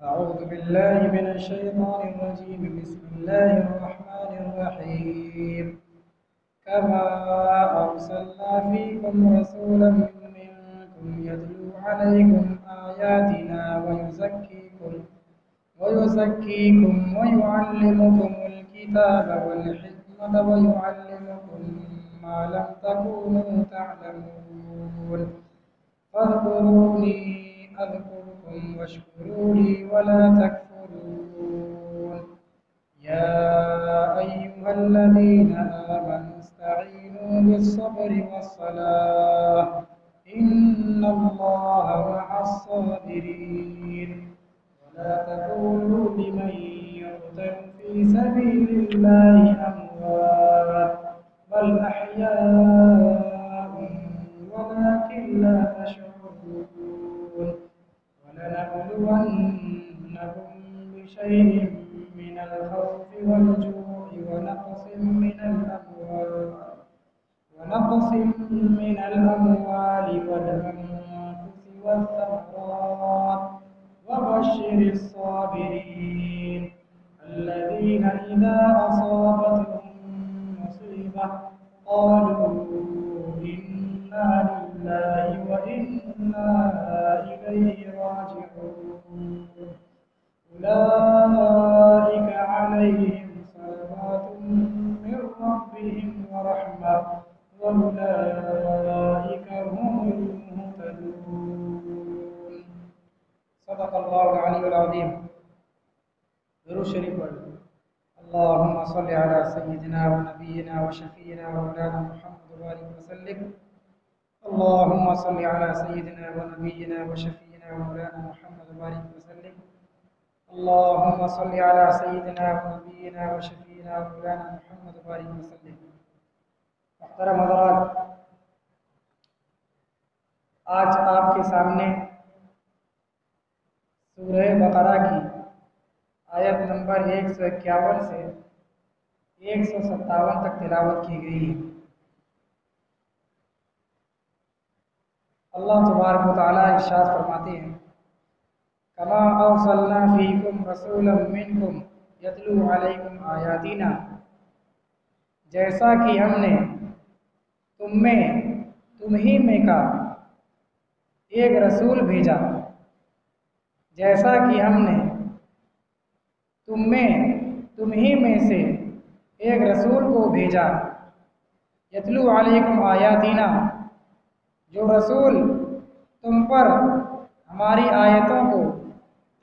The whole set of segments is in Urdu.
أعوذ بالله من الشيطان الرجيم. بسم الله الرحمن الرحيم. كما أرسلنا فيكم رسولا منكم يتلو عليكم آياتنا ويزكيكم ويعلمكم الكتاب والحكمة ويعلمكم ما لم تكونوا تعلمون فاذكروني أذكركم واشكروا لي ولا تكفرون. يا أيها الذين آمنوا استعينوا بالصبر والصلاة إن الله مع الصابرين. ولا تقولوا لمن يقتل في سبيل الله أموات بل أحياء ولكن لا تشعرون. ولنبلونكم بشيء من الخوف والجوع ونقص من الأموال والأنفس والثمرات وبشر الصابرين الذين إذا أصابتهم مصيبة قالوا إنا لله وإنا إليه راجعون. أولئك عليهم صلوات من ربهم ورحمة وأولئك هم المهتدون. صدق الله العلي العظيم. درود شریف پڑھ. اللهم صل على سيدنا ونبينا وشفينا ومولانا محمد وآله وسلم. اللهم صل على سيدنا ونبينا وشفينا ومولانا محمد وآله وسلم. اللهم صل على سيدنا ونبينا وشفينا ومولانا محمد وآله وسلم. محترم حضرات، آج آپ کے سامنے سورہ بقرہ کی آیت نمبر 151 سے 157 تک تلاوت کی گئی ہے. اللہ تبارک و تعالیٰ ارشاد فرماتے ہیں: کما ارسلنا فیکم رسولا منکم یتلو علیکم آیاتنا، جیسا کہ ہم نے تمہیں میں کا ایک رسول بھیجا، جیسا کہ ہم نے تمہیں میں سے ایک رسول کو بھیجا، یتلو علیکم آیاتنا، جو رسول تم پر ہماری آیتوں کو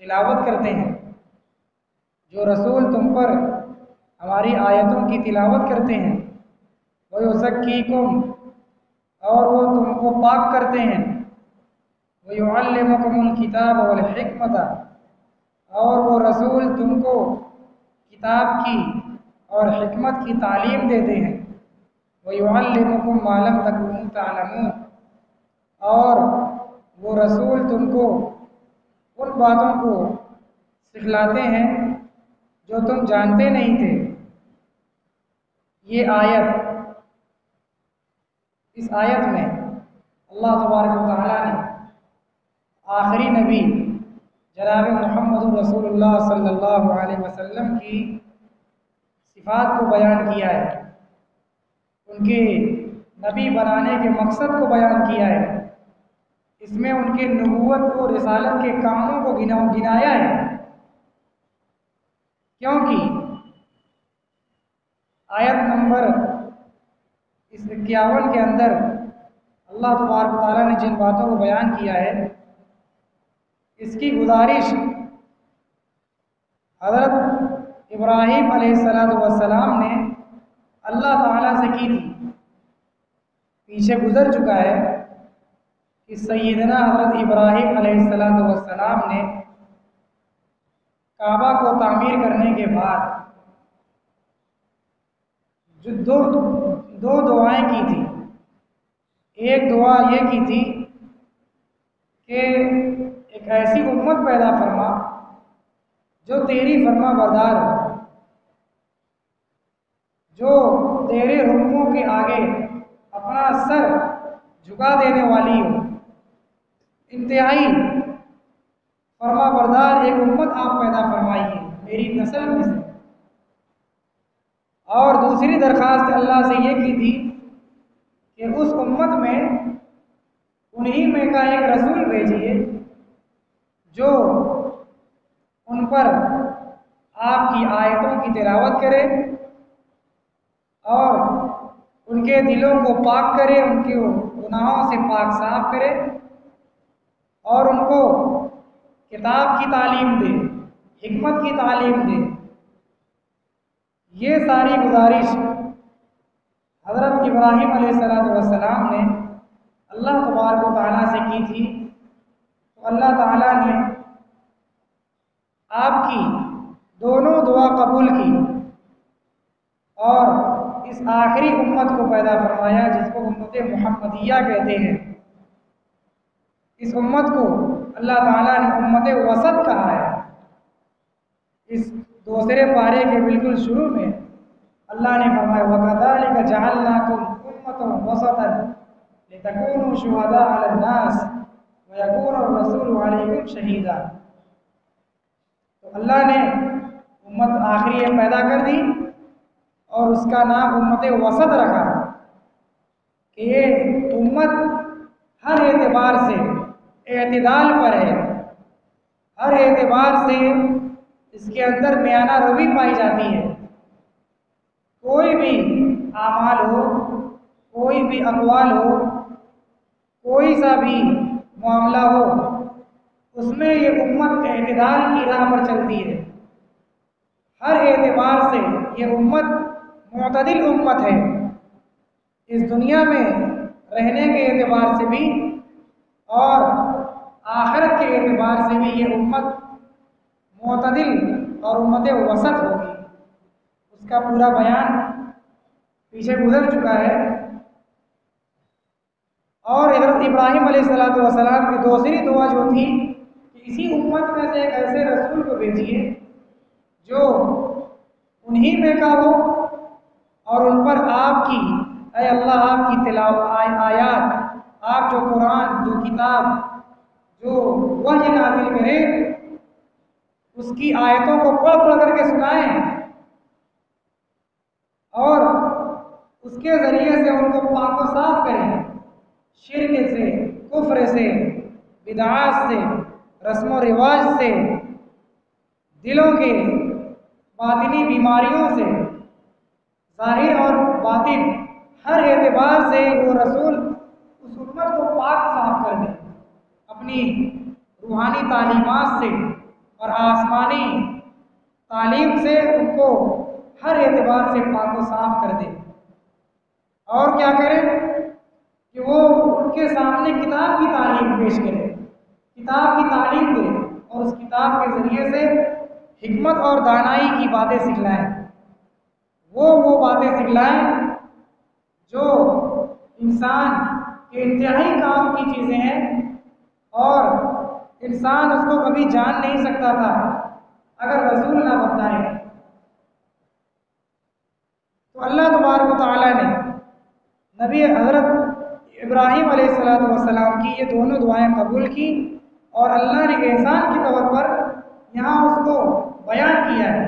تلاوت کرتے ہیں، جو رسول تم پر ہماری آیتوں کی تلاوت کرتے ہیں، وَيُزَكِّيكُمْ، اور وہ تم کو پاک کرتے ہیں، وَيُعَلِّمُكُمُ الْكِتَابَ وَالْحِكْمَةَ، اور وہ رسول تم کو کتاب کی اور حکمت کی تعلیم دیتے ہیں، وَيُعَلِّمُكُمْ مَا لَمْ تَكُونُوا تَعْلَمُونَ، اور وہ رسول تم کو ان باتوں کو سکھلاتے ہیں جو تم جانتے نہیں تھے. یہ آیت، اس آیت میں اللہ تبارک و تعالیٰ نے آخری نبی جناب محمد رسول اللہ صلی اللہ علیہ وسلم کی صفات کو بیان کیا ہے، ان کے نبی بنانے کے مقصد کو بیان کیا ہے. اس میں ان کے نبوت و رسالت کے کاموں کو گنایا ہے، کیونکہ آیت نمبر 51 کے اندر اللہ تبارک و تعالیٰ نے جن باتوں کو بیان کیا ہے، اس کی گزارش حضرت ابراہیم علیہ السلام نے اللہ تعالیٰ سے کی تھی. پیچھے گزر چکا ہے کہ سیدنا حضرت ابراہیم علیہ السلام نے کعبہ کو تعمیر کرنے کے بعد جو دو دعائیں کی تھی. ایک دعا یہ کی تھی کہ ایک ایسی امت پیدا فرما جو تیری فرما بردار ہو، جو تیرے حکموں کے آگے اپنا سر جھکا دینے والی ہو، انتہائی فرما بردار ایک امت آپ پیدا فرمائیے میری نسل میں سے۔ اور دوسری درخواست اللہ سے یہ کی تھی کہ اس امت میں انہی میں کا ایک رسول بھیجیے جو ان پر آپ کی آیتوں کی تلاوت کرے اور ان کے دلوں کو پاک کرے، ان کے گناہوں سے پاک صاف کرے اور ان کو کتاب کی تعلیم دے، حکمت کی تعلیم دے۔ یہ ساری گزارش حضرت ابراہیم علیہ السلام نے اللہ تبارک و تعالیٰ سے کی تھی، تو اللہ تعالیٰ نے آپ کی دونوں دعا قبول کی اور اس آخری امت کو پیدا فرمایا جس کو امت محمدیہ کہتے ہیں۔ اس امت کو اللہ تعالیٰ نے امت وسط کہا ہے۔ اس دوسرے پارے کے بالکل شروع میں اللہ نے فرمایا وَكَذَلِكَ جَعَلْنَاكُمْ أُمَّةً وَسَطًا لِتَكُونُوا شُهَدَاءَ عَلَى النَّاسِ وَيَكُونَ الرَّسُولُ عَلَيْكُمْ شَهِيدًا۔ تو اللہ نے امت آخری پیدا کر دی اور اس کا نام امت وسط رکھا کہ یہ امت ہر اعتبار سے اعتدال پر ہے، ہر اعتبار سے اس کے اندر میانہ روی پائی جاتی ہے۔ کوئی بھی اعمال ہو، کوئی بھی اقوال ہو، کوئی سا بھی معاملہ ہو، اس میں یہ امت اعتدال کی راہ پر چلتی ہے۔ ہر اعتبار سے یہ امت معتدل امت ہے، اس دنیا میں رہنے کے اعتبار سے بھی اور آخرت کے اعتبار سے بھی یہ امت معتدل اور امت وسط ہوگی۔ اس کا پورا بیان پیچھے گزر چکا ہے۔ اور حضرت ابراہیم علیہ السلام کی دوسری دعا جو تھی کہ اسی امت میں سے ایک ایسے رسول کو بھیجیے جو انہی میں کا ہو اور ان پر آپ کی اے اللہ آپ کی تلاوت آیات، آپ جو قرآن، جو کتاب، جو وحی نازل کرے اس کی آیتوں کو پڑھ پڑھ کر کے سنائیں اور اس کے ذریعے سے ان کو پاک و صاف کریں، شرک سے، کفر سے، بدعات سے، رسم و رواج سے، دلوں کے باطنی بیماریوں سے، ظاہر اور باطن ہر اعتبار سے وہ رسول اس امت کو پاک صاف کر دے، اپنی روحانی تعلیمات سے اور آسمانی تعلیم سے ان کو ہر اعتبار سے پاک و صاف کر دے۔ اور کیا کرے کہ وہ ان کے سامنے کتاب کی تعلیم پیش کرے، کتاب کی تعلیم دے اور اس کتاب کے ذریعے سے حکمت اور دانائی کی باتیں سکھلائیں۔ وہ باتیں سکھلائیں جو انسان کے انتہائی کام کی چیزیں ہیں اور انسان اس کو کبھی جان نہیں سکتا تھا اگر رسول نہ بتائے۔ تو اللہ تبارک و تعالیٰ نے نبی حضرت ابراہیم علیہ السلام کی یہ دونوں دعائیں قبول کی اور اللہ نے احسان کے طور پر یہاں اس کو بیان کیا ہے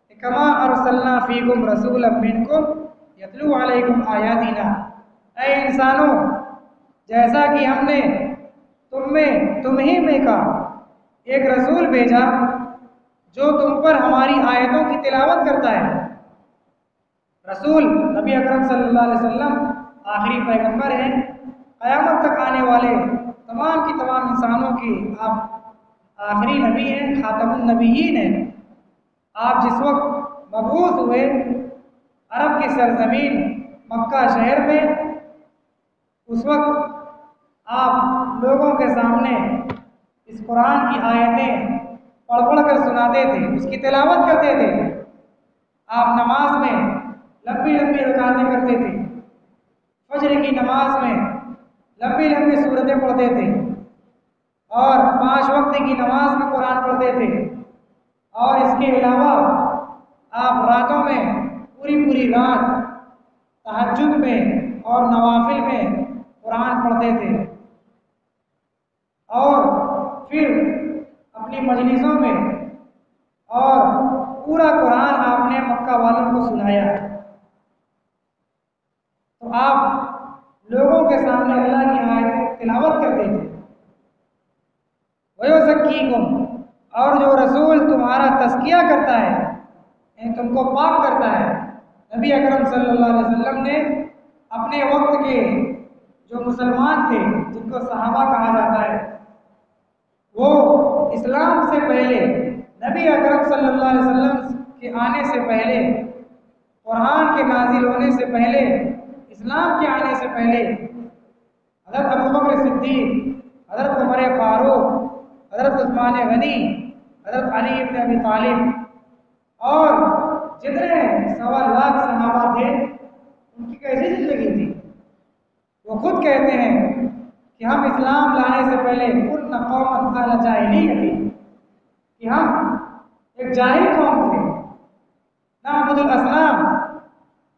کہ کما ارسلنا فیکم رسولا منکم یتلو علیکم آیاتنا، اے انسانوں جیسا کہ ہم نے تمہیں میں کا ایک رسول بھیجا جو تم پر ہماری آیتوں کی تلاوت کرتا ہے۔ رسول نبی اکرم صلی اللہ علیہ وسلم آخری پیغمبر ہیں، قیامت تک آنے والے تمام کی تمام انسانوں کی آپ آخری نبی ہیں، خاتم النبیین ہیں۔ آپ جس وقت مبعوث ہوئے عرب کی سرزمین مکہ شہر میں، اس وقت آپ لوگوں کے سامنے اس قرآن کی آیتیں پڑھ پڑھ کر سناتے تھے، اس کی تلاوت کرتے تھے۔ آپ نماز میں لمبی لمبی رکعتیں کرتے تھے، فجر کی نماز میں لمبی لمبی سورتیں پڑھتے تھے اور 5 وقت کی نماز میں قرآن پڑھتے تھے، اور اس کے علاوہ آپ راتوں میں پوری رات تہجد میں اور نوافل میں قرآن پڑھتے تھے، اور پھر اپنی کی مجلسوں میں، اور پورا قرآن آپ نے مکہ والوں کو سنایا ہے۔ تو آپ لوگوں کے سامنے اللہ کی آیتیں تلاوت کرتے تھے۔ وَيُزَكِّيكُمْ، اور جو رسول تمہارا تزکیہ کرتا ہے، یعنی تم کو پاک کرتا ہے۔ نبی اکرم صلی اللہ علیہ وسلم نے اپنے وقت کے جو مسلمان تھے، جن کو صحابہ کہا جاتا ہے، وہ اسلام سے پہلے، نبی اکرم صلی اللہ علیہ وسلم کے آنے سے پہلے، قرآن کے نازل ہونے سے پہلے، اسلام کے آنے سے پہلے حضرت ابوبکر صدیق، حضرت عمر فاروق، حضرت عثمان غنی، حضرت علی بن ابی طالب اور جتنے 1.25 لاکھ صحابہ تھے، ان کی کیسی زندگی تھی؟ وہ خود کہتے ہیں کہ ہم اسلام لانے سے پہلے کنا قوما اہل جاہلیت، کہ ہم ایک جاہل قوم تھے، نعبد الاصنام،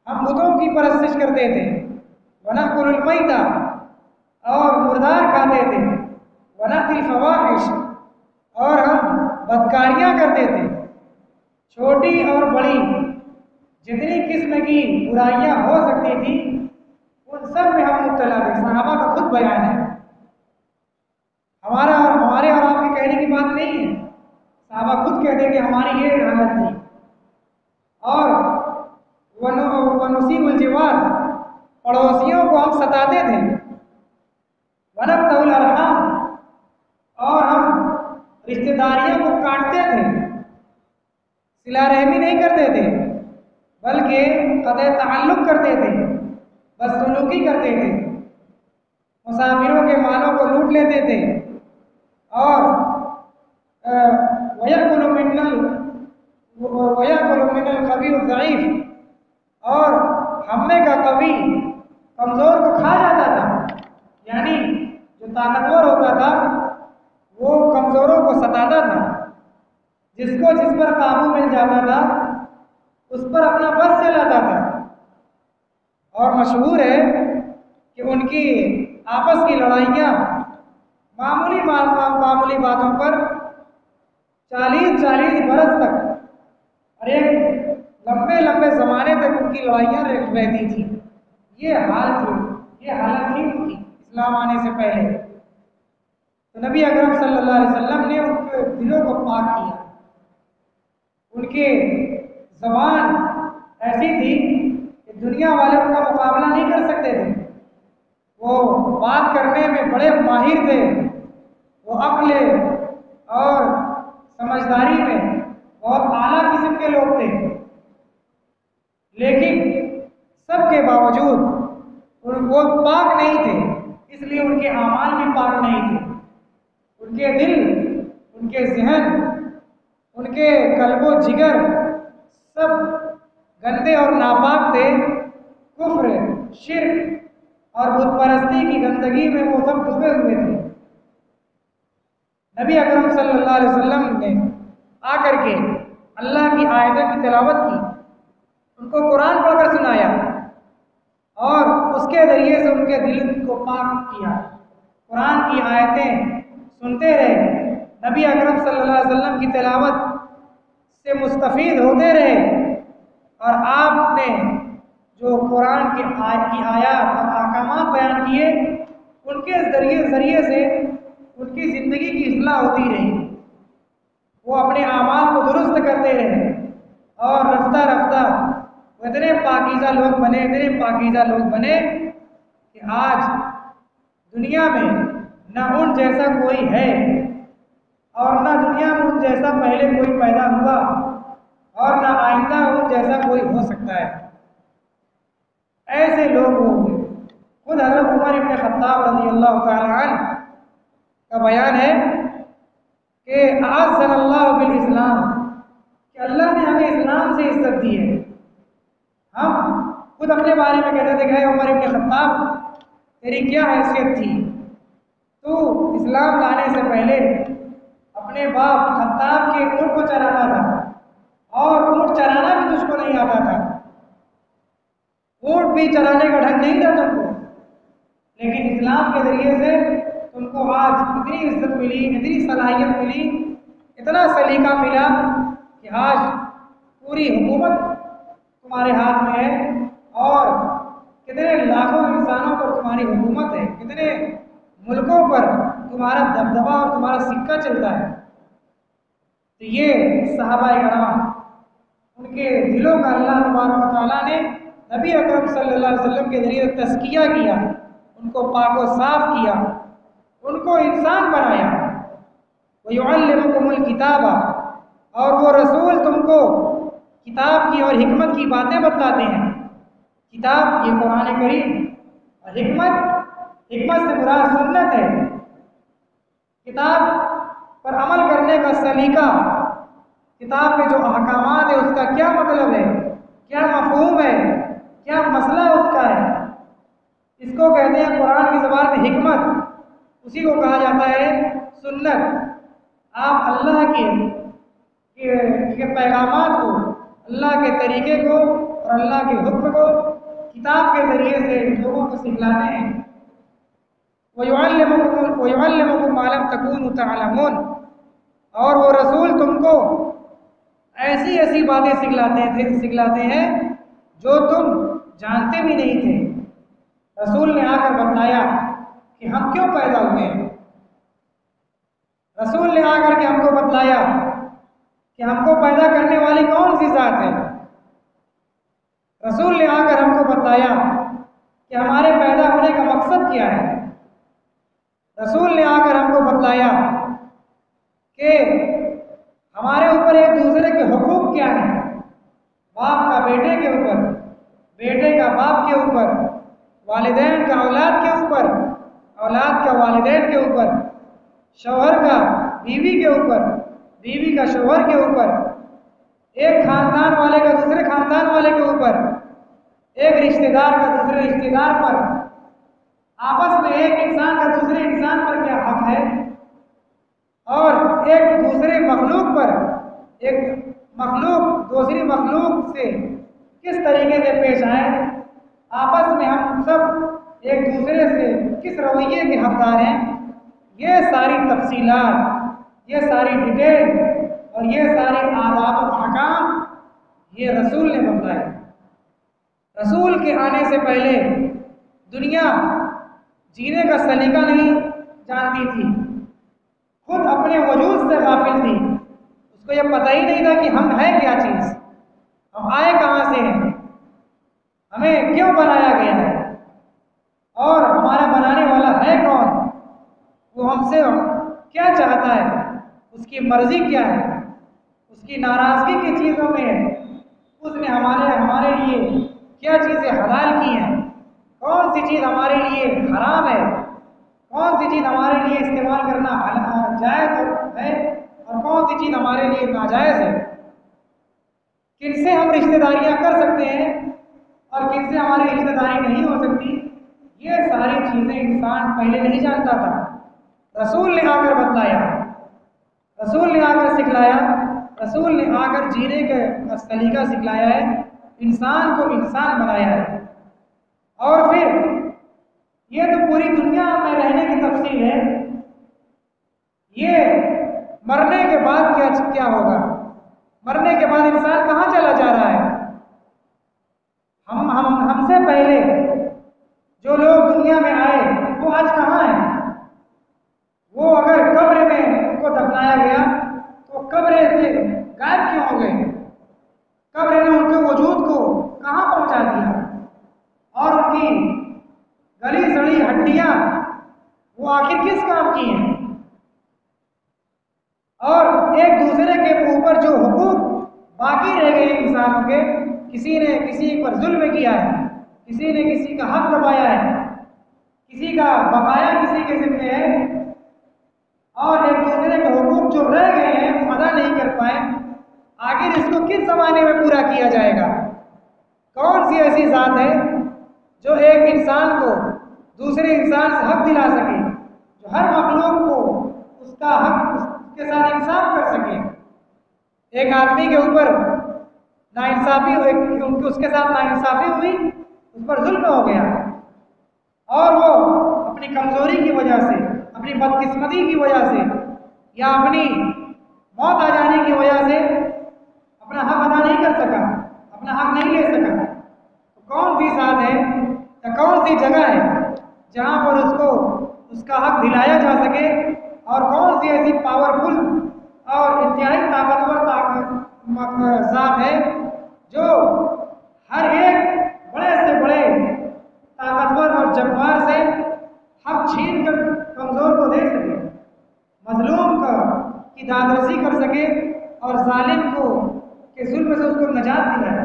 ہم بتوں کی پرستش کرتے تھے، ونأکل المیتہ، اور مردار کھاتے تھے، ونأتی الفواحش، اور ہم بدکاریاں کرتے تھے، چھوٹی اور بڑی جتنی قسم کی برائیاں ہو سکتی تھی ان سب میں ہم مبتلا تھے۔ صحابہ کا خود بیان ہے، ہمارے اور آپ کے کہنے کی بات نہیں ہے، صحابہ خود کہتے کہ ہماری یہ حالت تھی۔ اور ونسیء الجوار، پڑوسیوں کو ہم ستاتے تھے، ونقطع الارحام، اور ہم رشتہ داریوں کو کاٹتے تھے، صلہ رحمی نہیں کرتے تھے بلکہ قطع تعلق کرتے تھے، بدسلوکی کرتے تھے، مسافروں کے مالوں کو لوٹ لیتے تھے، اور وَيَأْكُلُ مِنَ الْقَوِيُّ الضَّعِيفُ، اور ہمے کا قوی کمزور کو کھا جاتا تھا، یعنی جو طاقتور ہوتا تھا وہ کمزوروں کو ستاتا تھا، جس کو جس پر قابو مل جاتا تھا اس پر اپنا بس چلاتا تھا۔ اور مشہور ہے کہ ان کی آپس کی لڑائیاں معمولی باتوں پر 40 برس تک اور ایک لمبے زمانے تک ان کی لڑائیاں رہتی تھی۔ یہ حالت تھی ان کی اسلام آنے سے پہلے۔ تو نبی اکرم صلی اللہ علیہ وسلم نے ان کے دلوں کو پاک کیا۔ ان کی زبان ایسی تھی کہ دنیا والے ان کا مقابلہ نہیں کر سکتے تھے۔ وہ بات کرنے میں بڑے ماہر تھے، وہ عقل اور سمجھداری میں بہت اعلیٰ قسم کے لوگ تھے، لیکن سب کے باوجود وہ پاک نہیں تھے، اس لیے ان کے اعمال بھی پاک نہیں تھے۔ ان کے دل، ان کے ذہن، ان کے قلب و جگر سب گندے اور ناپاک تھے۔ کفر، شرک اور بت پرستی کی گندگی میں وہ سب ڈوبے ہوئے تھے۔ نبی اکرم صلی اللہ علیہ وسلم نے آ کر کے اللہ کی آیتوں کی تلاوت کی، ان کو قرآن پڑھ کر سنایا اور اس کے ذریعے سے ان کے دل کو پاک کیا۔ قرآن کی آیتیں سنتے رہے، نبی اکرم صلی اللہ علیہ وسلم کی تلاوت سے مستفید ہوتے رہے، اور آپ نے جو قرآن کی آیات اور احکامات بیان کیے ان کے ذریعے سے ان کی زندگی کی اصلاح ہوتی رہی۔ وہ اپنے اعمال کو درست کرتے رہے، اور رفتہ رفتہ وہ اتنے پاکیزہ لوگ بنے کہ آج دنیا میں نہ ان جیسا کوئی ہے اور نہ دنیا میں ان جیسا پہلے کوئی پیدا ہوا اور نہ آئندہ ان جیسا کوئی ہو سکتا ہے۔ ایسے لوگ ہوئے۔ خود حضرت عمر بن خطاب رضی اللہ تعالی عنہ کا بیان ہے کہ اعزنا اللہ بالاسلام، کہ اللہ نے ہمیں اسلام سے عزت دی ہے۔ ہم خود اپنے بارے میں کہتے تھے کہ عمر بن خطاب تیری کیا حیثیت تھی، تو اسلام لانے سے پہلے اپنے باپ خطاب کے اونٹ کو چراتا تھا، اور اونٹ چرانا بھی تجھ کو نہیں آتا تھا، اونٹ بھی چرانے کا ڈھنگ نہیں تھا تم کو، لیکن اسلام کے ذریعے سے تم کو آج اتنی عزت ملی، اتنی صلاحیت ملی اتنا سلیقہ ملا کہ آج پوری حکومت تمہارے ہاتھ میں ہے اور کتنے لاکھوں انسانوں پر تمہاری حکومت ہے، کتنے ملکوں پر تمہارا دبدبا اور تمہارا سکہ چلتا ہے۔ تو یہ صحابہ کرام، ان کے دلوں کا اللہ تبارک و تعالیٰ نے نبی اکرم صلی اللہ علیہ وسلم کے ذریعے تزکیہ کیا، ان کو پاک و صاف کیا، ان کو انسان بنایا۔ وَيُعَلِّمُكُمُ الْكِتَابَ، اور وہ رسول تم کو کتاب کی اور حکمت کی باتیں بتلاتے ہیں۔ کتاب یہ قرآن کریم، اور حکمت سے مراد سنت ہے۔ کتاب پر عمل کرنے کا سلیقہ، کتاب میں جو احکامات ہے اس کا کیا مطلب ہے، کیا مفہوم ہے، کیا مسئلہ اس کا ہے، اس کو کہتے ہیں قرآن کی زبان میں حکمت، اسی کو کہا جاتا ہے سنت۔ آپ اللہ کے پیغامات کو، اللہ کے طریقے کو اور اللہ کے حکم کو کتاب کے ذریعے سے لوگوں کو سکھلاتے ہیں۔ وَيُعَلِّمُكُم مَّا لَمْ تَكُونُوا تَعْلَمُونَ، اور وہ رسول تم کو ایسی ایسی باتیں سکھلاتے ہیں جو تم جانتے بھی نہیں تھے۔ رسول نے آ کر بتلایا کہ ہم کیوں پیدا ہوئے ہیں، رسول نے آ کر کے ہم کو بتلایا کہ ہم کو پیدا کرنے والی کون سی ذات ہے، رسول نے آ کر ہم کو بتلایا کہ ہمارے پیدا ہونے کا مقصد کیا ہے، رسول نے آ کر ہم کو بتلایا کہ ہمارے اوپر ایک دوسرے کے حقوق کیا ہیں، باپ کا بیٹے کے اوپر، بیٹے کا باپ کے اوپر، والدین کا اولاد کے اوپر، اولاد کا والدین کے اوپر، شوہر کا بیوی کے اوپر، بیوی کا شوہر کے اوپر، ایک خاندان والے کا دوسرے خاندان والے کے اوپر، ایک رشتہ دار کا دوسرے رشتہ دار پر، آپس میں ایک انسان کا دوسرے انسان پر کیا حق ہے، اور ایک دوسرے مخلوق پر، ایک مخلوق دوسری مخلوق سے کس طریقے سے پیش آئے، آپس میں ہم سب ایک دوسرے سے کس رویے کے حقدار ہیں، یہ ساری تفصیلات، یہ ساری ڈیٹیل اور یہ سارے آداب و احکام یہ رسول نے بتائے۔ رسول کے آنے سے پہلے دنیا جینے کا سلیقہ نہیں جانتی تھی، خود اپنے وجود سے غافل تھی، اس کو یہ پتہ ہی نہیں تھا کہ ہم ہیں کیا چیز، ہم آئے کہاں سے ہیں، ہمیں کیوں بنایا گیا ہے، اور ہمارا بنانے والا ہے کون، وہ ہم سے کیا چاہتا ہے، اس کی مرضی کیا ہے، اس کی ناراضگی کی چیزوں میں ہے، اس نے ہمارے لیے کیا چیزیں حلال کی ہیں، کون سی چیز ہمارے لیے حرام ہے، کون سی چیز ہمارے لیے استعمال کرنا جائز ہے اور کون سی چیز ہمارے لیے ناجائز ہے، کن سے ہم رشتہ داریاں کر سکتے ہیں اور کن سے ہماری رشتہ داری نہیں ہو سکتی، یہ ساری چیزیں انسان پہلے نہیں جانتا تھا۔ رسول نے آ کر بتلایا، رسول نے آ کر سکھلایا، رسول نے آ کر جینے کا سلیقہ سکھلایا ہے، انسان کو انسان بنایا ہے۔ اور پھر یہ تو پوری دنیا میں رہنے کی تفصیل ہے، یہ مرنے کے بعد کیا ہوگا، مرنے کے بعد انسان کہاں چلا جا رہا ہے، ہم سے پہلے جو لوگ دنیا میں آئے وہ آج کہاں ہیں، وہ اگر قبر میں ان کو دفنایا گیا تو قبر سے غائب کیوں ہو گئے، قبر نے ان کے وجود کو کہاں پہنچا دیا، اور ان کی گلی سڑی ہڈیاں وہ آخر کس کام کی ہیں، اور ایک دوسرے کے اوپر جو حقوق باقی رہ گئے انسانوں کے، کسی نے کسی پر ظلم کیا ہے، کسی نے کسی کا حق دبایا ہے، کسی کا بقایا کسی کے ذمہ ہے، اور ایک دوسرے کے حقوق جو رہ گئے ہیں وہ ادا نہیں کر پائے، آخر اس کو کس زمانے میں پورا کیا جائے گا، کون سی ایسی ذات ہے جو ایک انسان کو دوسرے انسان سے حق دلا سکے، جو ہر مخلوق کو اس کا حق اس کے ساتھ انصاف کر سکے، ایک آدمی کے اوپر ناانصافی ہوئی، اس کے ساتھ ناانصافی ہوئی، اس پر ظلم ہو گیا، اور وہ اپنی کمزوری کی وجہ سے، اپنی بدقسمتی کی وجہ سے، یا اپنی موت آ جانے کی وجہ سے اپنا حق ادا نہیں کر سکا، اپنا حق نہیں لے سکا، تو کون سی ذات ہے یا کون سی جگہ ہے جہاں پر اس کو اس کا حق دلایا جا سکے، اور کون سی ایسی پاورفل اور انتہائی طاقتور ذات ہے جو ہر ایک بڑے سے بڑے طاقتور اور جبار سے حق چھین کر کمزور کو دے سکے، مظلوم کی دادرسی کر سکے اور ظالم کو کے ظلم سے اس کو نجات دلائے۔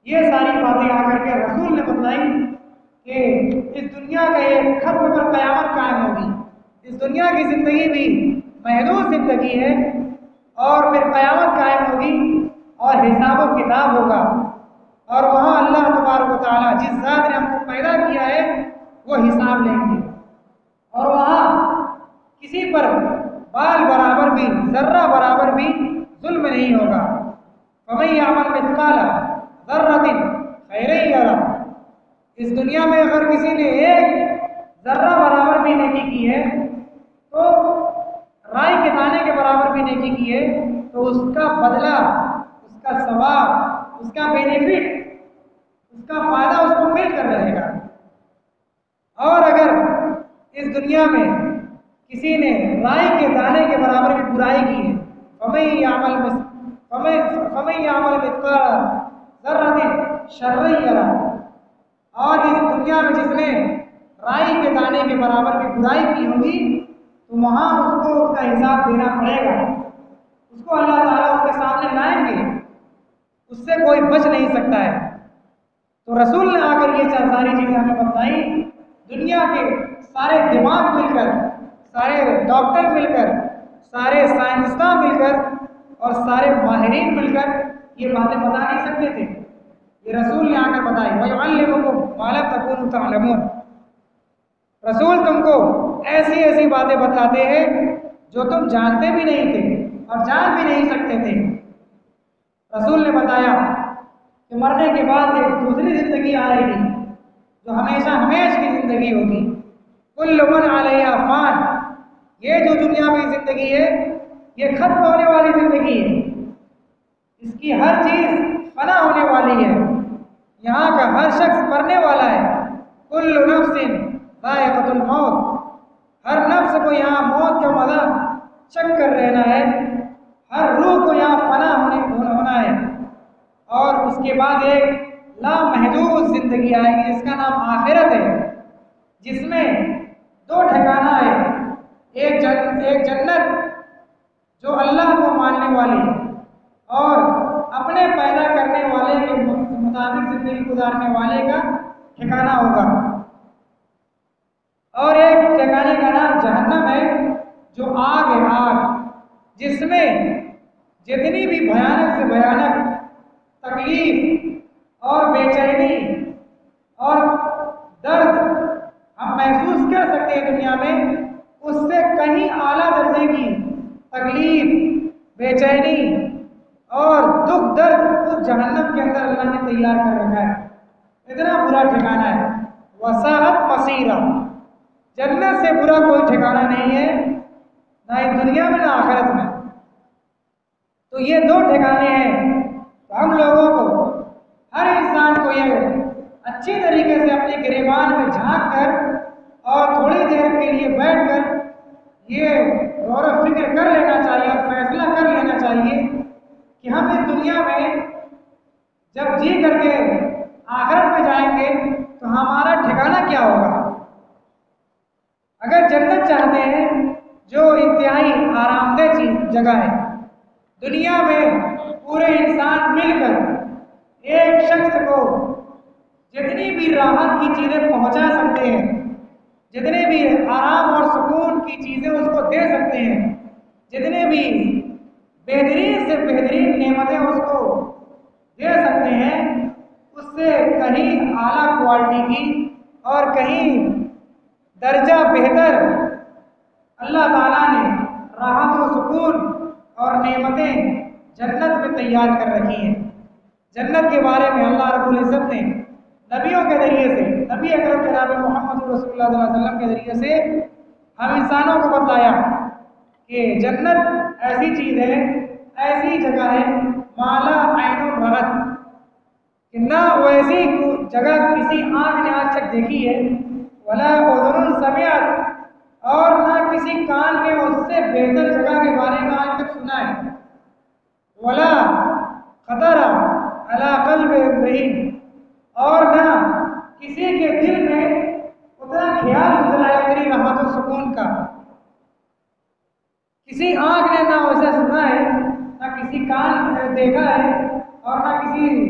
یہ ساری باتیں آ کر کے رسول نے بتلائی کہ اس دنیا کا ایک ختم پر قیامت قائم ہوگی، اس دنیا کی زندگی بھی محدود زندگی ہے، اور پھر قیامت قائم ہوگی اور حساب و کتاب ہوگا، اور وہاں اللہ تبارک و تعالیٰ جس ذات نے ہم کو پیدا کیا ہے وہ حساب لیں گے، اور وہاں کسی پر بال برابر بھی ذرہ برابر بھی ظلم نہیں ہوگا۔ فَمَن يَعْمَلْ مِثْقَالَ ذَرَّةٍ خَيْرًا يَرَهُ۔ اس دنیا میں اگر کسی نے ایک ذرہ برابر بھی نیکی کی ہے، تو رائی کے دانے کے برابر بھی نیکی کی ہے، تو اس کا بدلہ، اس کا ثواب، اس کا بینیفٹ، اس کا فائدہ اس کو مل کر رہے گا۔ اور اگر اس دنیا میں کسی نے رائی کے دانے کے برابر بھی برائی کی ہے، فَمَن يَعْمَلْ مِثْقَالَ ذَرَّةٍ شَرًّا يَرَهُ۔ اور اس دنیا میں جس نے رائی کے دانے کے برابر بھی برائی کی ہوگی، تو وہاں اس کو اس کا حساب دینا پڑے گا، اس کو اللہ تعالیٰ اس کے سامنے لائیں گے، اس سے کوئی بچ نہیں سکتا ہے۔ تو رسول نے آ کر یہ ساری چیزیں ہمیں بتائی، دنیا کے سارے دماغ مل کر، سارے ڈاکٹر مل کر، سارے سائنسداں مل کر اور سارے ماہرین مل کر یہ باتیں بتا نہیں سکتے تھے، یہ رسول نے آ کر بتائی۔ وَيُعَلِّمُكُم مَّا لَمْ تَكُونُوا تَعْلَمُونَ۔ رسول تم کو ایسی ایسی باتیں بتلاتے ہیں جو تم جانتے بھی نہیں تھے اور جان بھی نہیں سکتے تھے۔ رسول نے بتایا کہ مرنے کے بعد ایک دوسری زندگی آئے گی جو ہمیشہ ہمیش کی زندگی ہوگی۔ کل من علیہا فان، یہ جو دنیا میں زندگی ہے یہ ختم ہونے والی زندگی ہے، اس کی ہر چیز فنا ہونے والی ہے، یہاں کا ہر شخص مرنے والا ہے۔ کل نفس ذائقۃ الموت، ہر نفس کو یہاں موت کا مزہ چکھ کر رہنا ہے، ہر روح کو یہاں فنا ہونا ہے، اور اس کے بعد ایک لامحدود زندگی آئے گی جس کا نام آخرت ہے، جس میں دو ٹھکانہ ہے، ایک جنت جو اللہ کو ماننے والی اور اپنے پیدا کرنے والے کے مطابق زندگی گزارنے والے کا ٹھکانہ ہوگا، اور ایک ٹھکانے کا نام جہنم ہے جو آگ ہے، آگ جس میں جتنی بھی بھیانک سے بھیانک تکلیف اور بے چینی اور درد ہم محسوس کر سکتے ہیں دنیا میں، اس سے کہیں اعلیٰ درجے کی تکلیف، بے چینی اور دکھ درد اس جہنم کے اندر اللہ نے تیار کر رکھا ہے، اتنا برا ٹھکانہ ہے۔ وساعت مصیرہ، جنت سے برا کوئی ٹھکانہ نہیں ہے، نہ اس دنیا میں نہ آخرت میں۔ تو یہ دو ٹھکانے ہیں، تو ہم لوگوں کو، ہر انسان کو یہ اچھی طریقے سے اپنے گریبان میں جھانک کر اور تھوڑی دیر کے لیے بیٹھ کر یہ غور و فکر کر لینا چاہیے اور فیصلہ کر لینا چاہیے کہ ہم اس دنیا میں جب جی کر کے آخرت میں جائیں گے تو ہمارا ٹھکانہ کیا ہوگا۔ اگر جنت چاہتے ہیں جو انتہائی آرام دہ جگہ ہے، دنیا میں پورے انسان مل کر ایک شخص کو جتنی بھی راحت کی چیزیں پہنچا سکتے ہیں، جتنے بھی آرام اور سکون کی چیزیں اس کو دے سکتے ہیں، جتنے بھی بہترین سے بہترین نعمتیں اس کو دے سکتے ہیں، اس سے کہیں اعلیٰ کوالٹی کی اور کہیں درجہ بہتر اللہ تعالیٰ نے راحت و سکون اور نعمتیں جنت میں تیار کر رکھی ہیں۔ جنت کے بارے میں اللہ رب العزت نے نبیوں کے ذریعے سے، نبی اکرم جناب محمد رسول اللہ صلی اللہ علیہ وسلم کے ذریعے سے ہم انسانوں کو بتلایا کہ جنت ایسی چیز ہے، ایسی جگہ ہے مالا عین رأت، کہ نہ ویسی جگہ کسی آنکھ نے آج تک دیکھی ہے، ولا اذن سمعت، اور نہ کسی کان نے اس سے بہتر جگہ کے بارے میں آج تک سنا ہے، ولا خطر علی قلب امرئ، اور نہ کسی کے دل میں اتنا خیال گزرا ہے اتنی راحت و سکون کا، کسی آنکھ نے نہ اسے سنا ہے، نہ کسی کان نے دیکھا ہے، اور نہ کسی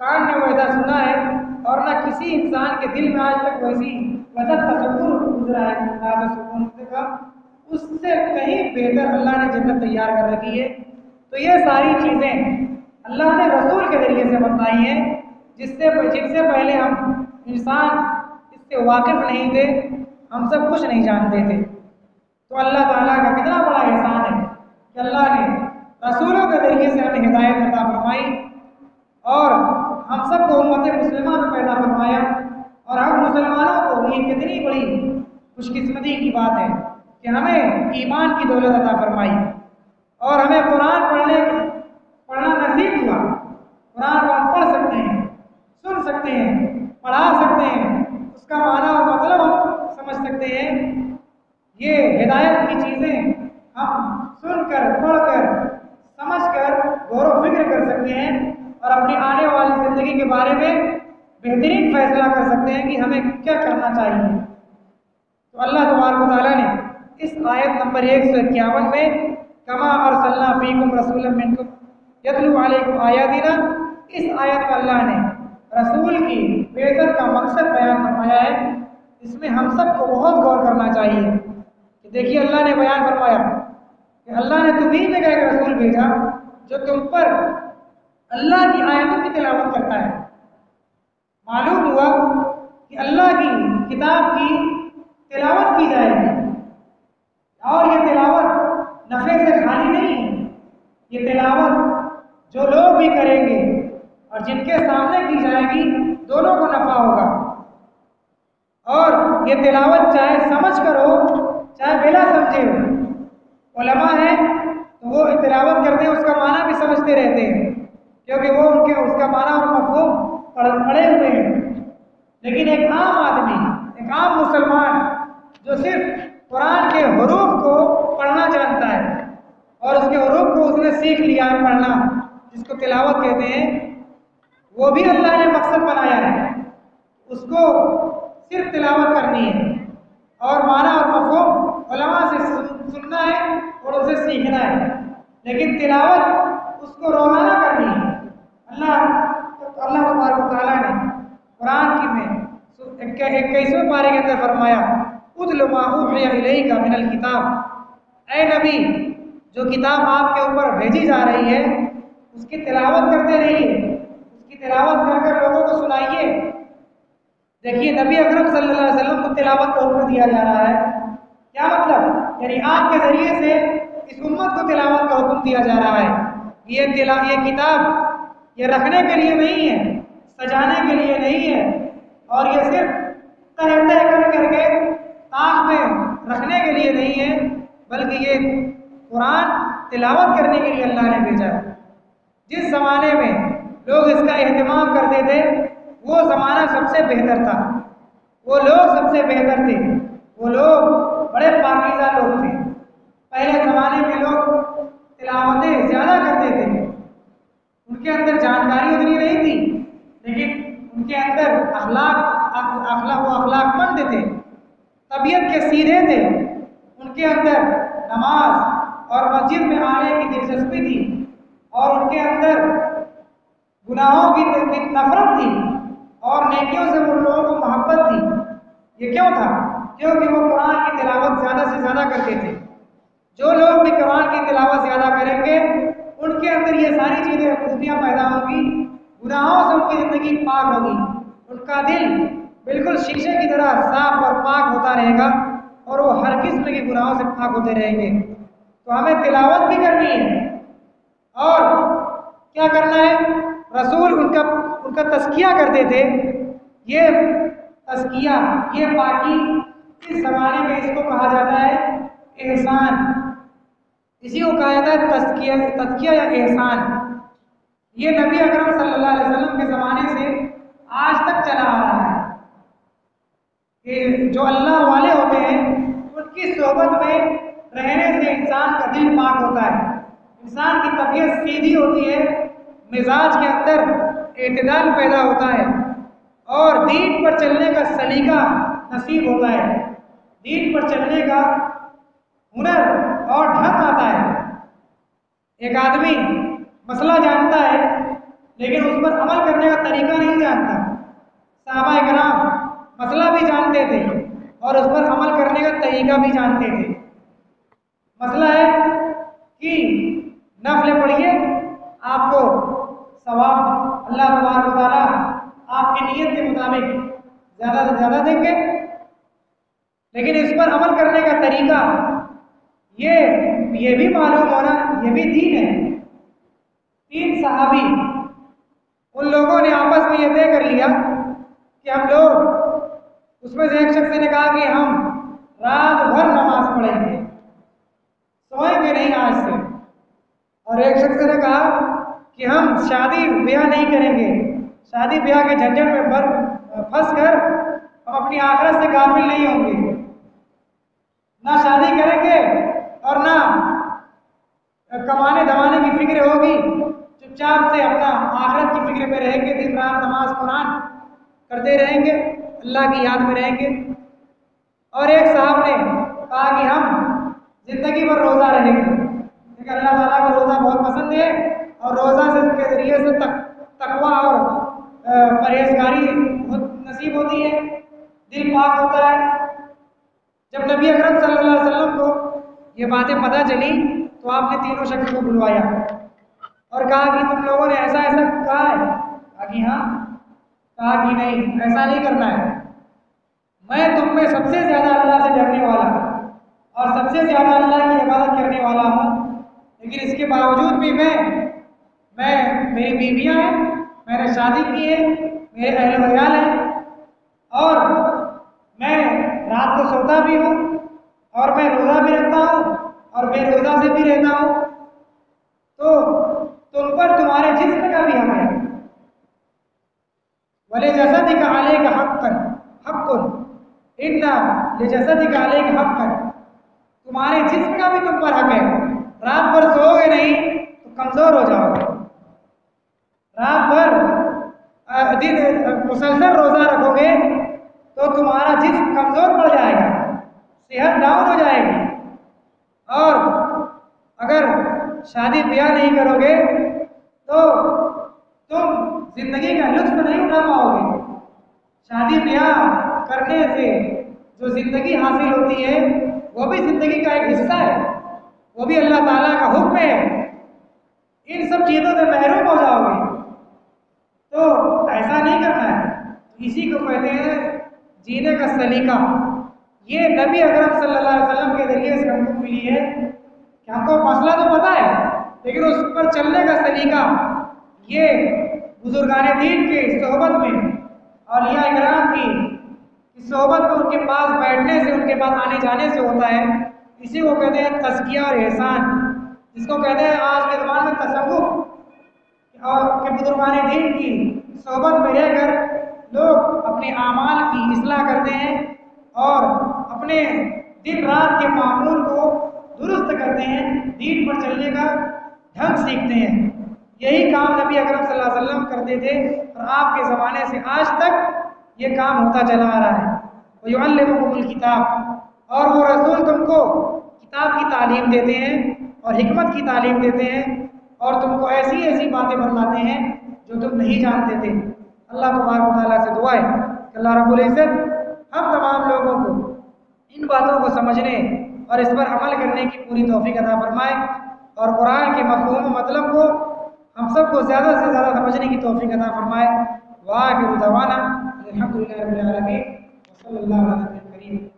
کان نے ویسا سنا ہے، اور نہ کسی انسان کے دل میں آج تک ویسا تصور گزرا ہے راحت و سکون کا، اس سے کہیں بہتر اللہ نے جنت تیار کر رکھی ہے۔ تو یہ ساری چیزیں اللہ نے رسول کے ذریعے سے بتائی ہیں، جن سے پہلے ہم انسان اس سے واقف نہیں تھے، ہم سب کچھ نہیں جانتے تھے۔ تو اللہ تعالیٰ کا کتنا بڑا احسان ہے کہ اللہ نے رسولوں کے ذریعے سے ہمیں ہدایت عطا فرمائی، اور ہم سب کو امت مسلمہ میں پیدا فرمایا، اور ہم مسلمانوں کو یہ کتنی بڑی خوش قسمتی کی بات ہے کہ ہمیں ایمان کی دولت عطا فرمائی، اور ہمیں قرآن پڑھنا نصیب ہوا۔ قرآن کو ہم پڑھ سکتے ہیں، سن سکتے ہیں، پڑھا سکتے ہیں، اس کا معنی اور مطلب ہم سمجھ سکتے ہیں۔ یہ ہدایت کی چیزیں ہم سن کر، پڑھ کر، سمجھ کر غور و فکر کر سکتے ہیں، اور اپنی آنے والی زندگی کے بارے میں بہترین فیصلہ کر سکتے ہیں کہ ہمیں کیا کرنا چاہیے۔ تو اللہ تبارک و تعالیٰ نے اس آیت نمبر 151 میں کما ارسلنا فیکم رسولا منکم یتلو علیکم آیاتنا، اس آیت میں اللہ نے رسول کی بعثت کا مقصد بیان فرمایا ہے۔ اس میں ہم سب کو بہت غور کرنا چاہیے کہ دیکھیے اللہ نے بیان فرمایا کہ اللہ نے تمہیں میں ایک رسول بھیجا جو تم پر اللہ کی آیتوں کی تلاوت کرتا ہے۔ معلوم ہوا کہ اللہ کی کتاب کی تلاوت کی جائے گی، اور یہ تلاوت نفع سے خالی نہیں ہے، یہ تلاوت جو لوگ بھی کریں گے اور جن کے سامنے کی جائے گی دونوں کو نفع ہوگا، اور یہ تلاوت چاہے سمجھ کر ہو چاہے بلا سمجھے ہو۔ علماء ہیں تو وہ تلاوت کرتے ہیں، اس کا معنی بھی سمجھتے رہتے ہیں کیونکہ وہ ان کے اس کا معنی اور مفہوم پڑھے ہوئے ہیں، لیکن ایک عام آدمی، ایک عام مسلمان جو صرف قرآن کے حروف کو پڑھنا جانتا ہے اور اس کے حروف کو اس نے سیکھ لیا ہے پڑھنا، جس کو تلاوت کہتے ہیں، وہ بھی اللہ نے مقصد بنایا ہے، اس کو صرف تلاوت کرنی ہے اور معنی اور مفہوم علماء سے سننا ہے اور اسے سیکھنا ہے، لیکن تلاوت اس کو روزانہ کرنی ہے۔ اللہ تبارک و تعالیٰ نے قرآن کی میں 21ویں پارے کے اندر فرمایا اتل ما اوحی الیک من الکتاب، اے نبی جو کتاب آپ کے اوپر بھیجی جا رہی ہے اس کی تلاوت کرتے رہیے، اس کی تلاوت کر کر لوگوں کو سنائیے۔ دیکھیے نبی اکرم صلی اللہ علیہ وسلم کو تلاوت کا حکم دیا جا رہا ہے، کیا مطلب؟ یعنی آپ کے ذریعے سے اس امت کو تلاوت کا حکم دیا جا رہا ہے۔ یہ کتاب یہ رکھنے کے لیے نہیں ہے، سجانے کے لیے نہیں ہے، اور یہ صرف تہ کر کے تاخ میں رکھنے کے لیے نہیں ہے، بلکہ یہ قرآن تلاوت کرنے کے لیے اللہ نے بھیجا ہے۔ جس زمانے میں لوگ اس کا اہتمام کرتے تھے وہ زمانہ سب سے بہتر تھا، وہ لوگ سب سے بہتر تھے، وہ لوگ بڑے پاکیزہ لوگ تھے۔ پہلے زمانے میں لوگ تلاوتیں زیادہ کرتے تھے، ان کے اندر جانکاری اتنی نہیں تھی، لیکن ان کے اندر اخلاق مند تھے، طبیعت کے سیدھے تھے، ان کے اندر نماز اور مسجد میں آنے کی دلچسپی تھی، اور ان کے اندر گناہوں کی نفرت تھی اور نیکیوں سے ان لوگوں کو محبت تھی۔ یہ کیوں تھا؟ کیونکہ وہ قرآن کی تلاوت زیادہ سے زیادہ کرتے تھے۔ جو لوگ بھی قرآن کی تلاوت زیادہ کریں گے ان کے اندر یہ ساری چیزیں خوبیاں پیدا ہوں گی، گناہوں سے ان کی زندگی پاک ہوگی، ان کا دل بالکل شیشے کی طرح صاف اور پاک ہوتا رہے گا، اور وہ ہر قسم کے گناہوں سے پاک ہوتے رہیں گے۔ تو ہمیں تلاوت بھی کرنی ہے، اور کیا کرنا ہے؟ رسول ان کا تزکیہ کرتے تھے۔ یہ تزکیہ، یہ پاکی اس زمانے میں اس کو کہا جاتا ہے احسان۔ اسی کو کہا جاتا ہے تزکیہ یا احسان۔ یہ نبی اکرم صلی اللہ علیہ وسلم کے زمانے سے آج تک چلا آ رہا ہے کہ جو اللہ والے ہوتے ہیں ان کی صحبت میں رہنے سے انسان کا دل پاک ہوتا ہے، انسان کی طبیعت سیدھی ہوتی ہے، مزاج کے اندر اعتدال پیدا ہوتا ہے اور دین پر چلنے کا سلیقہ نصیب ہوتا ہے، دین پر چلنے کا ہنر اور ڈھنگ آتا ہے۔ ایک آدمی مسئلہ جانتا ہے لیکن اس پر عمل کرنے کا طریقہ نہیں جانتا۔ صحابہ کرام مسئلہ بھی جانتے تھے اور اس پر عمل کرنے کا طریقہ بھی جانتے تھے۔ مسئلہ ہے کہ نفل پڑھیے، آپ کو ثواب اللہ تبارک و تعالیٰ آپ کی نیت کے مطابق زیادہ سے زیادہ دیں گے، لیکن اس پر عمل کرنے کا طریقہ یہ بھی معلوم ہونا، یہ بھی دین ہے۔ 3 صحابی ان لوگوں نے آپس میں یہ طے کر لیا کہ ہم لوگ، اس میں سے ایک شخص نے کہا کہ ہم رات بھر نماز پڑھیں گے، سوئیں گے نہیں آج سے، اور ایک شخص نے کہا کہ ہم شادی بیاہ نہیں کریں گے، شادی بیاہ کے جھنجٹ میں پھنس کر ہم اپنی آخرت سے غافل نہیں ہوں گے، نہ شادی کریں گے اور نہ کمانے دمانے کی فکر ہوگی، چپ چاپ سے اپنا آخرت کی فکر میں رہیں گے، دن رات نماز قرآن کرتے رہیں گے، اللہ کی یاد میں رہیں گے۔ اور ایک صاحب نے کہا کہ ہم زندگی بھر روزہ رہیں گے، کیونکہ اللہ تعالیٰ کو روزہ بہت پسند ہے اور روزہ کے ذریعے سے تقویٰ اور پرہیزگاری نصیب ہوتی ہے، دل پاک ہوتا ہے۔ جب نبی اکرم صلی اللہ علیہ وسلم کو یہ باتیں پتہ چلی تو آپ نے تینوں شخص کو بلوایا اور کہا کہ تم لوگوں نے ایسا ایسا کہا ہے؟ کہا کہ ہاں۔ کہا کہ نہیں، ایسا نہیں کرنا ہے، میں تم میں سب سے زیادہ اللہ سے ڈرنے والا اور سب سے زیادہ اللہ کی عبادت کرنے والا ہوں، لیکن اس کے باوجود بھی میری بیویاں ہیں، میں نے شادی کی ہے، میرے اہل و عیال ہیں، اور میں رات کو سوتا بھی ہوں اور میں روزہ بھی رکھتا ہوں اور بے روزہ سے بھی رہتا ہوں، تو تم پر تمہارے جسم کا بھی حق ہے۔ وَلِجَسَدِكَ عَلَيْكَ حَقٌّ إِنَّ لِجَسَدِكَ عَلَيْكَ حَقًّا، تمہارے جسم کا بھی تم پر حق ہے۔ رات بھر سو گے نہیں تو کمزور ہو جاؤ گے، رات بھر دن مسلسل روزہ رکھو گے تو تمہارا جسم کمزور پڑ جائے گا، صحت ڈاؤن ہو جائے گی، اور اگر شادی بیاہ نہیں کرو گے تو تم زندگی کا لطف نہیں اٹھا پاؤ گے۔ شادی بیاہ کرنے سے جو زندگی حاصل ہوتی ہے وہ بھی زندگی کا ایک حصہ ہے، وہ بھی اللہ تعالیٰ کا حکم ہے، ان سب چیزوں سے محروم ہو جاؤ گے، تو ایسا نہیں کرنا ہے۔ اسی کو کہتے ہیں جینے کا سلیقہ۔ یہ نبی اکرم صلی اللہ علیہ وسلم کے ذریعے سے ہم کو ملی ہے کہ ہم کو مسئلہ تو پتہ ہے لیکن اس پر چلنے کا سلیقہ یہ بزرگان دین کی صحبت میں، اولیاء کرام کی صحبت میں، ان کے پاس بیٹھنے سے، ان کے پاس آنے جانے سے ہوتا ہے۔ اسی کو کہتے ہیں تزکیہ اور احسان، جس کو کہتے ہیں آج کے زمانے میں تصوف، اور کہ بزرگان دین کی صحبت میں رہ کر لوگ اپنے اعمال کی اصلاح کرتے ہیں اور اپنے دن رات کے معمول کو درست کرتے ہیں، دین پر چلنے کا ڈھنگ سیکھتے ہیں۔ یہی کام نبی اکرم صلی اللہ علیہ وسلم کرتے تھے اور آپ کے زمانے سے آج تک یہ کام ہوتا چلا آ رہا ہے۔ وَيُعَلِّمُكُمُ الْكِتَابَ، اور وہ رسول تم کو کتاب کی تعلیم دیتے ہیں اور حکمت کی تعلیم دیتے ہیں اور تم کو ایسی ایسی باتیں بتلاتے ہیں جو تم نہیں جانتے تھے۔ اللہ تبارک و تعالیٰ سے دعا ہے کہ اللہ رب العزت ہم تمام لوگوں کو ان باتوں کو سمجھنے اور اس پر عمل کرنے کی پوری توفیق عطا فرمائے، اور قرآن کے مفہوم و مطلب کو ہم سب کو زیادہ سے زیادہ سمجھنے کی توفیق عطا فرمائے۔ وآخر دعوانا الحمدللہ رب العالمین، وصلی اللہ علیہ وسلم۔